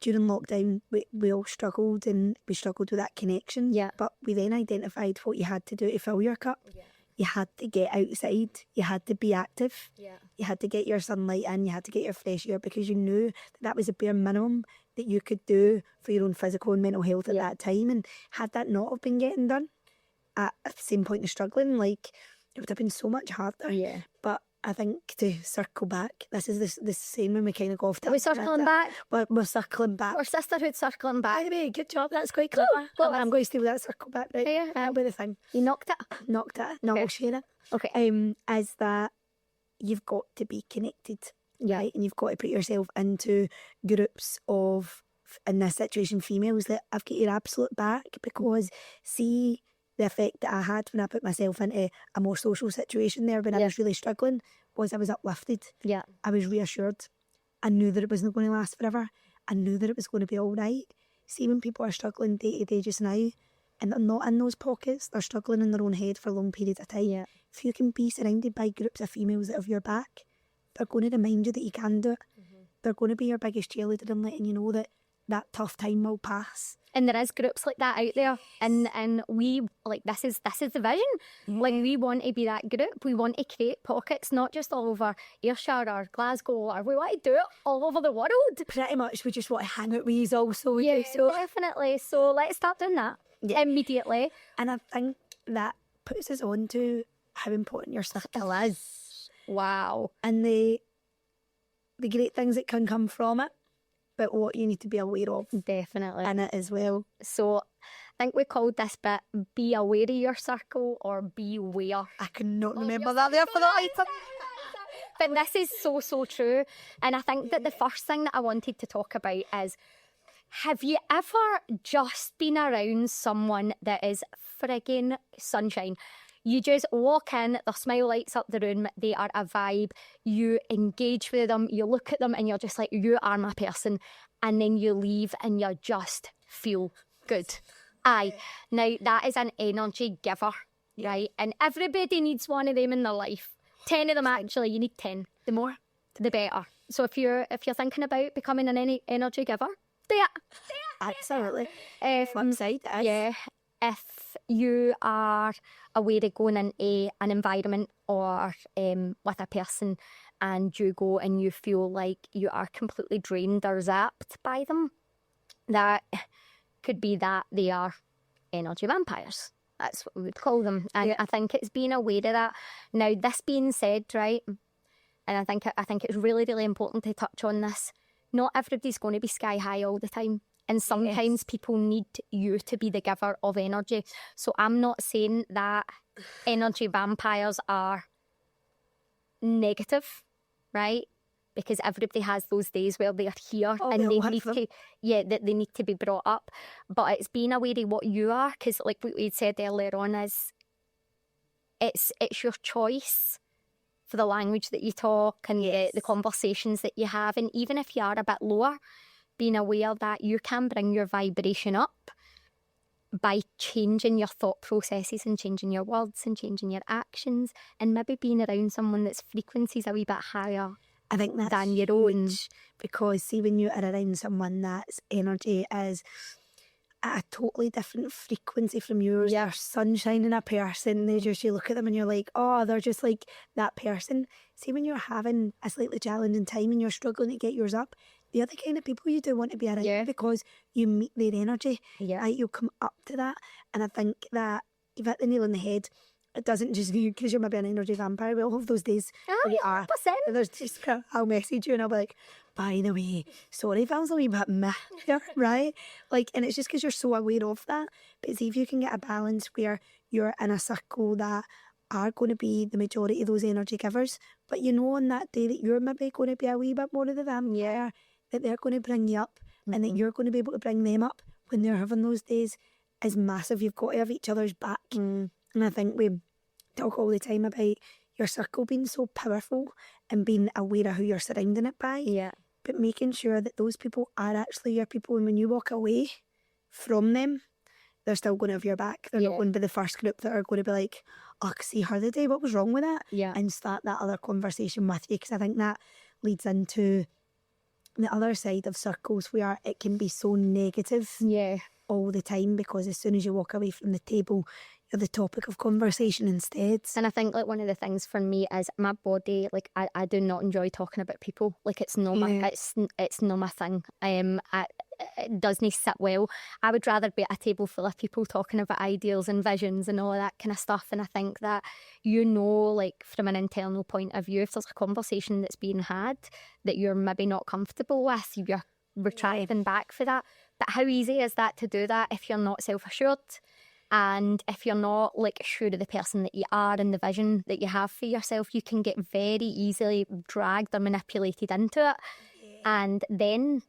Speaker 2: during lockdown, we all struggled, and we struggled with that connection. Yeah. But we then identified what you had to do to fill your cup. Yeah. You had to get outside. You had to be active. Yeah. You had to get your sunlight in. You had to get your fresh air, because you knew that was a bare minimum that you could do for your own physical and mental health at that time. And had that not have been getting done at the same point of struggling, like, it would have been so much harder. Yeah. But I think to circle back, this is the same when we kind of go off.
Speaker 1: Are we circling back?
Speaker 2: We're circling back.
Speaker 1: We're sisterhood circling back.
Speaker 2: Anyway, good job. That's quite clever. I'm going to steal that circle back. Right?
Speaker 1: Yeah.
Speaker 2: That'll be the thing.
Speaker 1: You knocked it?
Speaker 2: Knocked it. No, I'll share it.
Speaker 1: Okay.
Speaker 2: Is that you've got to be connected. Yeah. Right? And you've got to put yourself into groups of, in this situation, females that have got your absolute back, because see, the effect that I had when I put myself into a more social situation there when I was really struggling was I was uplifted. Yeah. I was reassured. I knew that it wasn't going to last forever. I knew that it was going to be all right. See, when people are struggling day to day just now, and they're not in those pockets, they're struggling in their own head for a long period of time. Yeah. If you can be surrounded by groups of females that have your back, they're going to remind you that you can do it. Mm-hmm. they're going to be your biggest cheerleader and letting you know that that tough time will pass.
Speaker 1: And there is groups like that out there, and we like this is the vision. Like we want to be that group. We want to create pockets, not just all over Ayrshire or Glasgow, or we want to do it all over the world.
Speaker 2: Pretty much, we just want to hang out with you also.
Speaker 1: Yeah,
Speaker 2: so
Speaker 1: definitely. So let's start doing that immediately.
Speaker 2: And I think that puts us on to how important your circle is.
Speaker 1: Wow.
Speaker 2: And the great things that can come from it, but what you need to be aware of.
Speaker 1: Definitely.
Speaker 2: In it as well.
Speaker 1: So I think we called this bit Be Aware of Your Circle or Beware.
Speaker 2: I cannot remember that there for the life of me.
Speaker 1: But this is so true. And I think that the first thing that I wanted to talk about is, have you ever just been around someone that is friggin' sunshine? You just walk in, their smile lights up the room, they are a vibe, you engage with them, you look at them and you're just like, you are my person. And then you leave and you just feel good. Aye. Now, that is an energy giver, right? And everybody needs one of them in their life. 10 of them actually, you need 10. The more, the better. So if you're thinking about becoming an energy giver, do it.
Speaker 2: Absolutely. Flip side,
Speaker 1: yeah. If you are aware of going into an environment or with a person and you go and you feel like you are completely drained or zapped by them, that could be that they are energy vampires. That's what we would call them. And I think it's being aware of that. Now, this being said, right, and I think it's really, really important to touch on this. Not everybody's going to be sky high all the time. And sometimes people need you to be the giver of energy. So I'm not saying that energy vampires are negative, right? Because everybody has those days where they're here and they need to, they need to be brought up. But it's being aware of what you are, because like we said earlier on, is it's your choice for the language that you talk and the conversations that you have. And even if you are a bit lower, being aware that you can bring your vibration up by changing your thought processes and changing your words and changing your actions, and maybe being around someone that's frequencies a wee bit higher.
Speaker 2: I think that's
Speaker 1: than your own.
Speaker 2: Because see, when you are around someone that's energy is at a totally different frequency from yours, they're sunshine in a person, you look at them and you're like, oh, they're just like that person. See, when you're having a slightly challenging time and you're struggling to get yours up, they're the kind of people you do want to be around because you meet their energy. You'll come up to that. And I think that you've hit the nail on the head. It doesn't just be because you're maybe an energy vampire. We all have those days where we are. There's just, I'll message you and I'll be like, by the way, sorry if I was a wee bit meh, right? Like, and it's just because you're so aware of that. But see if you can get a balance where you're in a circle that are going to be the majority of those energy givers, but you know on that day that you're maybe going to be a wee bit more of the vampire, that they're going to bring you up and that you're going to be able to bring them up when they're having those days is massive. You've got to have each other's back. And I think we talk all the time about your circle being so powerful and being aware of who you're surrounding it by. But making sure that those people are actually your people, and when you walk away from them, they're still going to have your back. They're not going to be the first group that are going to be like, oh, see her today, what was wrong with that? And start that other conversation with you, because I think that leads into the other side of circles where it can be so negative all the time, because as soon as you walk away from the table, you're the topic of conversation instead.
Speaker 1: And I think like one of the things for me is my body, like I do not enjoy talking about people. Like it's not my it's not my thing. It doesn't sit well. I would rather be at a table full of people talking about ideals and visions and all of that kind of stuff. And I think that, like from an internal point of view, if there's a conversation that's being had that you're maybe not comfortable with, you're retrieving back for that. But how easy is that to do that if you're not self-assured? And if you're not like sure of the person that you are and the vision that you have for yourself, you can get very easily dragged or manipulated into it. And then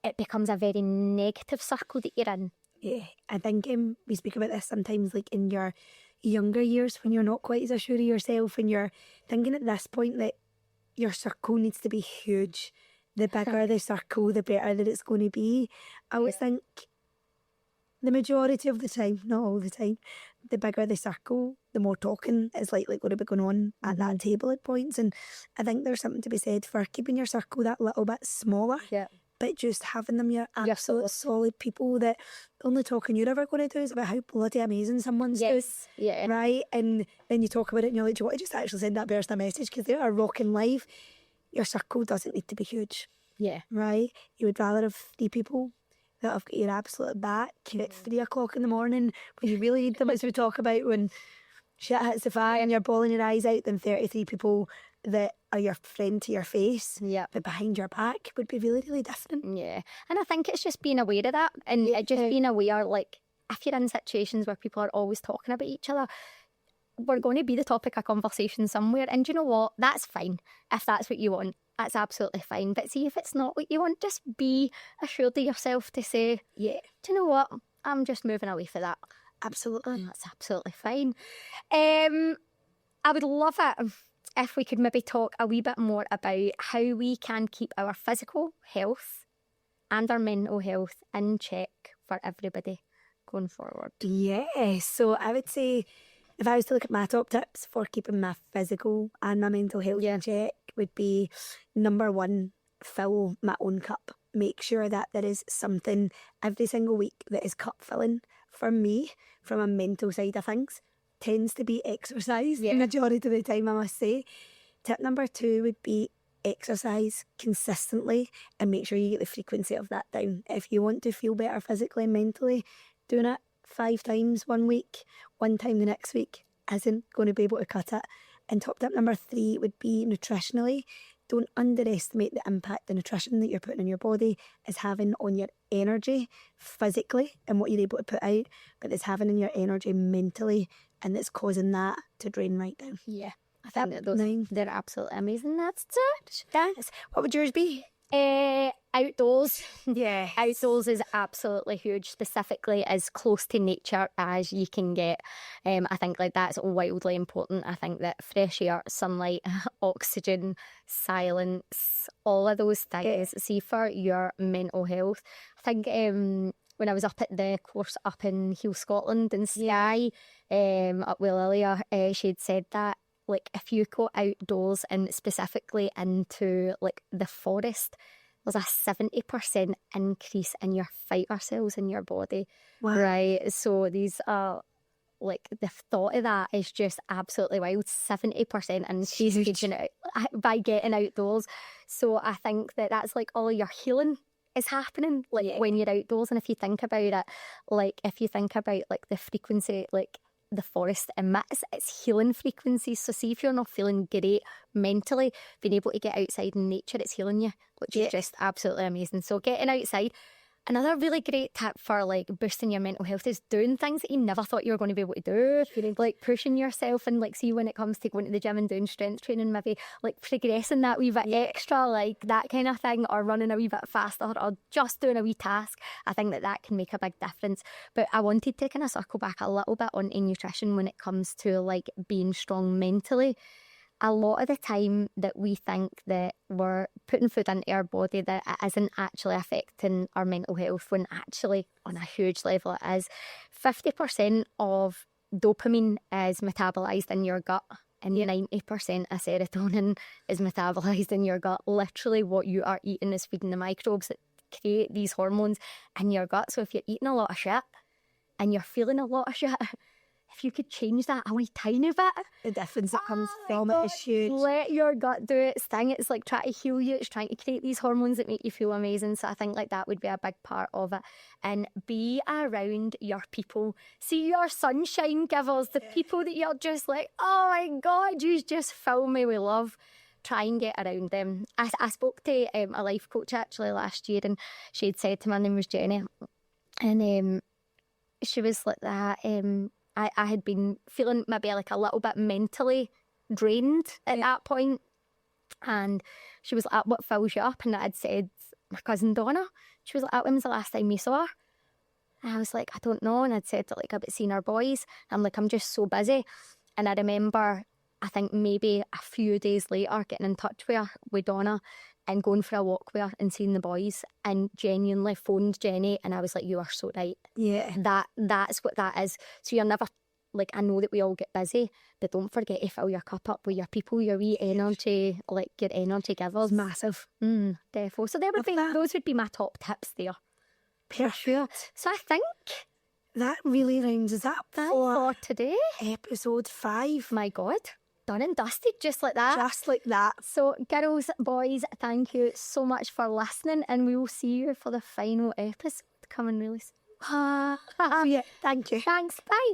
Speaker 1: it becomes a very negative circle that you're in.
Speaker 2: I think we speak about this sometimes, like in your younger years when you're not quite as sure of yourself and you're thinking at this point that your circle needs to be huge. The bigger the circle, the better that it's going to be. I always think the majority of the time, not all the time, the bigger the circle, the more talking is likely going to be going on at that table at points. And I think there's something to be said for keeping your circle that little bit smaller, but just having them your absolute solid people that the only talking you're ever going to do is about how bloody amazing someone's doing. Right? And then you talk about it and you're like, do you want to just actually send that person a message because they are rocking life? Your circle doesn't need to be huge. Right? You would rather have 3 people that have got your absolute back at 3 o'clock in the morning when you really need them, as we talk about, when shit hits the fan and you're bawling your eyes out, than 33 people that are your friend to your face, but behind your back would be really, really different.
Speaker 1: And I think it's just being aware of that, and just being aware, like, if you're in situations where people are always talking about each other, we're going to be the topic of conversation somewhere, and do you know what? That's fine. If that's what you want, that's absolutely fine. But see, if it's not what you want, just be assured of yourself to say, do you know what? I'm just moving away from that.
Speaker 2: Absolutely.
Speaker 1: That's absolutely fine. I would love it if we could maybe talk a wee bit more about how we can keep our physical health and our mental health in check for everybody going forward.
Speaker 2: So I would say, if I was to look at my top tips for keeping my physical and my mental health in check, would be number 1, fill my own cup. Make sure that there is something every single week that is cup filling. For me, from a mental side of things, tends to be exercise the majority of the time, I must say. Tip number 2 would be exercise consistently and make sure you get the frequency of that down. If you want to feel better physically and mentally, doing it 5 times one week, 1 time the next week isn't going to be able to cut it. And top tip number 3 would be nutritionally. Don't underestimate the impact the nutrition that you're putting in your body is having on your energy physically and what you're able to put out, but it's having in your energy mentally, and it's causing that to drain right down.
Speaker 1: I think that those, they're absolutely amazing. That's it.
Speaker 2: Yes. What would yours be?
Speaker 1: Outdoors. Outdoors is absolutely huge, specifically as close to nature as you can get. I think like that's wildly important. I think that fresh air, sunlight, oxygen, silence, all of those things, see, for your mental health. I think when I was up at the course up in Hill, Scotland in Skye, up with Lilia, she had said that, like, if you go outdoors and specifically into like the forest, there's a 70% increase in your fighter cells in your body. Right? So these are, like, the thought of that is just absolutely wild. 70% increase by getting outdoors. So I think that that's like all of your healing is happening, like, when you're outdoors. And if you think about it, like, if you think about like the frequency, like, the forest emits, it's healing frequencies. So see, if you're not feeling great mentally, being able to get outside in nature, it's healing you, which is just absolutely amazing. So getting outside. Another really great tip for like boosting your mental health is doing things that you never thought you were going to be able to do. Like pushing yourself, and like, see, when it comes to going to the gym and doing strength training, maybe like progressing that wee bit extra, like that kind of thing, or running a wee bit faster, or just doing a wee task. I think that that can make a big difference. But I wanted to kind of circle back a little bit onto nutrition when it comes to like being strong mentally. A lot of the time that we think that we're putting food into our body that it isn't actually affecting our mental health, when actually on a huge level it is. 50% of dopamine is metabolised in your gut, and 90% of serotonin is metabolised in your gut. Literally what you are eating is feeding the microbes that create these hormones in your gut. So if you're eating a lot of shit and you're feeling a lot of shit, if you could change that a wee tiny bit,
Speaker 2: the difference that comes from it is huge.
Speaker 1: Let your gut do its thing. It's like trying to heal you. It's trying to create these hormones that make you feel amazing. So I think like that would be a big part of it. And be around your people. See your sunshine givers, the people that you're just like, oh my God, you just fill me with love. Try and get around them. I spoke to a life coach actually last year, and she had said to me, her name was Jenny, and she was like that. I had been feeling maybe like a little bit mentally drained at that point. And she was like, what fills you up? And I had said, my cousin Donna. She was like, when was the last time you saw her? And I was like, I don't know. And I'd said like about seeing our boys. I'm like, I'm just so busy. And I remember, I think maybe a few days later, getting in touch with Donna and going for a walk with her and seeing the boys, and genuinely phoned Jenny, and I was like, you are so right.
Speaker 2: Yeah.
Speaker 1: That's what that is. So you're never like, I know that we all get busy, but don't forget to fill your cup up with your people, your wee energy, like your energy givers.
Speaker 2: Massive.
Speaker 1: Defo. So there would be, those would be my top tips there.
Speaker 2: Perfect.
Speaker 1: So I think
Speaker 2: that really rounds us up
Speaker 1: for today.
Speaker 2: Episode 5.
Speaker 1: My God. Done and dusted, just like that.
Speaker 2: Just like that.
Speaker 1: So, girls, boys, thank you so much for listening, and we will see you for the final episode coming really soon.
Speaker 2: Yeah, thank you.
Speaker 1: Thanks. Bye.